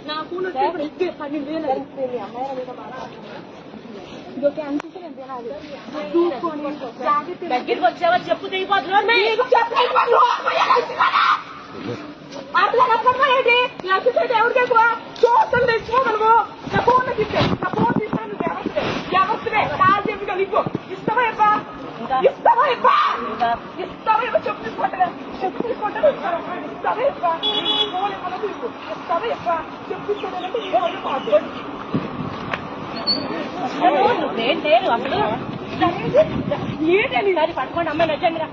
నా ఫోన్ ఇస్తే 12,000 అమ్మాయి మీద మాట్లాడుతున్నాను. ఇదొకే అనిపిస్తే నేను తినాలి చూసుకొని దగ్గరికి వచ్చావా చెప్పు తెగిపోతున్నావు మాట్లాడేది అసిస్టెంట్ ఎవరికి ఎక్కువ చూస్తాను తెచ్చుకోగలవు. నా ఫోన్ తీస్తే నా ఫోన్ తీస్తాను ఎవరివే కాల్ చెప్పి కలిపో ఇస్తావా ఇవ్వా ఇస్తావా ఇవ్వా ఇస్తావా ఇవ్వ చెప్పు తీసుకుంటా చెప్పు తీసుకుంటా ఇస్తావా ఇవ్వా ఫోన్ ఇవ్వను తీసుకో ఇస్తావా ఇవ్వా చెప్పు తీసుకోవాలంటే ఈ రోజు మాట్లాడు నువ్వేం లేదు అసలు ఏంటని దాన్ని పట్టుకోండి అమ్మాయి నచ్చండి రా